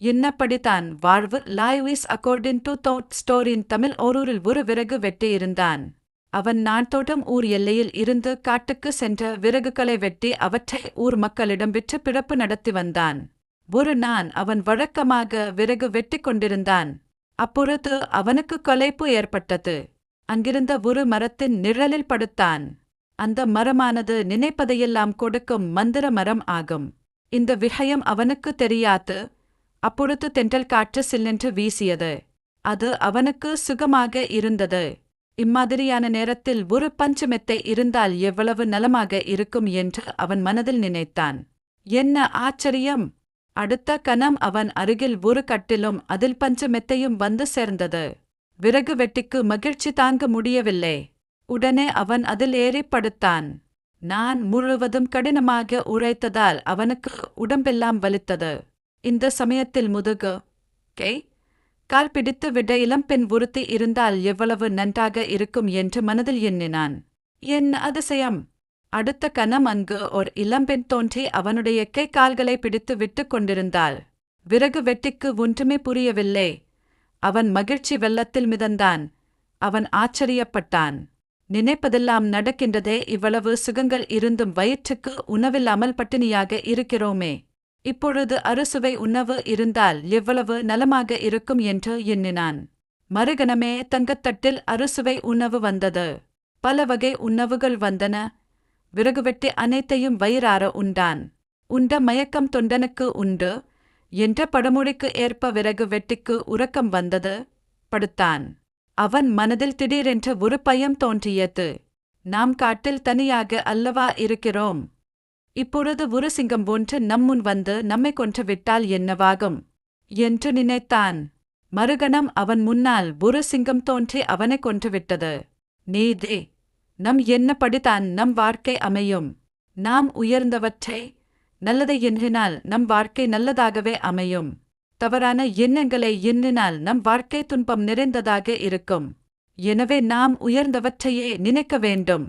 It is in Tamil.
என்னப்படித்தான் வாழ்வு. லைவ் அக்கார்டிங் டு தோட் ஸ்டோரியின் தமிழ். ஓரூரில் ஒரு விறகு வெட்டி இருந்தான். அவன் நான்தோட்டம் ஊர் எல்லையில் இருந்து காட்டுக்கு சென்ற விறகுகளை வெட்டி அவற்றை ஊர் மக்களிடம் விற்று பிழப்பு நடத்தி வந்தான். ஒரு நாள் அவன் வழக்கமாக விறகு வெட்டிக் கொண்டிருந்தான். அப்பொழுது அவனுக்கு களைப்பு ஏற்பட்டது. அங்கிருந்த ஒரு மரத்தின் நிழலில் படுத்தான். அந்த மரமானது நினைப்பதையெல்லாம் கொடுக்கும் மந்திர மரம் ஆகும். இந்த விஷயம் அவனுக்கு தெரியாது. அப்பொழுது தென்றல் காற்று சில்லென்று வீசியது. அது அவனுக்கு சுகமாக இருந்தது. இம்மாதிரியான நேரத்தில் ஒரு பஞ்சு மெத்தை இருந்தால் எவ்வளவு நலமாக இருக்கும் என்று அவன் மனதில் நினைத்தான். என்ன ஆச்சரியம்! அடுத்த கணம் அவன் அருகில் ஒரு கட்டிலும் அதில் பஞ்சு மெத்தையும் வந்து சேர்ந்தது. விறகு வெட்டிக்கு மகிழ்ச்சி தாங்க முடியவில்லை. உடனே அவன் அதில் ஏறி படுத்தான். நான் முழுவதும் கடினமாக உழைத்ததால் அவனுக்கு உடம்பெல்லாம் வலித்தது. இந்த சமயத்தில் முதுகு, கை, கால் பிடித்து விட இளம்பெண் ஒருத்தி இருந்தால் எவ்வளவு நன்றாக இருக்கும் என்று மனதில் எண்ணினான். என் அதிசயம்! அடுத்த கணம் அங்கு ஒரு இளம்பெண் தோன்றி அவனுடைய கை கால்களை பிடித்து விட்டு கொண்டிருந்தாள். விறகு வெட்டிக்கு ஒன்றுமே புரியவில்லை. அவன் மகிழ்ச்சி வெள்ளத்தில் மிதந்தான். அவன் ஆச்சரியப்பட்டான். நினைப்பதெல்லாம் நடக்கின்றதே. இவ்வளவு சுகங்கள் இருந்தும் வயிற்றுக்கு உணவில்லாமல் பட்டினியாக இருக்கிறோமே. இப்பொழுது அறுசுவை உணவு இருந்தால் எவ்வளவு நலமாக இருக்கும் என்று எண்ணினான். மறுகணமே தங்கத்தட்டில் அறுசுவை உணவு வந்தது. பல வகை உணவுகள் வந்தன. விறகு வெட்டி அனைத்தையும் வயிறார உண்டான். உண்ட மயக்கம் தொண்டனுக்கு உண்டு என்ற பழமொழிக்கு ஏற்ப விறகு வெட்டிக்கு உறக்கம் வந்தது. படுத்தான். அவன் மனதில் திடீரென்று ஒரு பயம் தோன்றியது. நாம் காட்டில் தனியாக அல்லவா இருக்கிறோம்? இப்பொழுது ஒரு சிங்கம் ஒன்று நம்முன் வந்து நம்மை கொன்று விட்டால் என்னவாகும் என்று நினைத்தான். மறுகணம் அவன் முன்னால் ஒரு சிங்கம் தோன்றி அவனை கொன்றுவிட்டது. நீதே, நம் என்னப்படித்தான் நம் வாழ்க்கை அமையும்? நாம் உயர்ந்தவற்றை, நல்லதை எண்ணினால் நம் வாழ்க்கை நல்லதாகவே அமையும். தவறான எண்ணங்களை எண்ணினால் நம் வாழ்க்கை துன்பம் நிறைந்ததாக இருக்கும். எனவே நாம் உயர்ந்தவற்றையே நினைக்க வேண்டும்.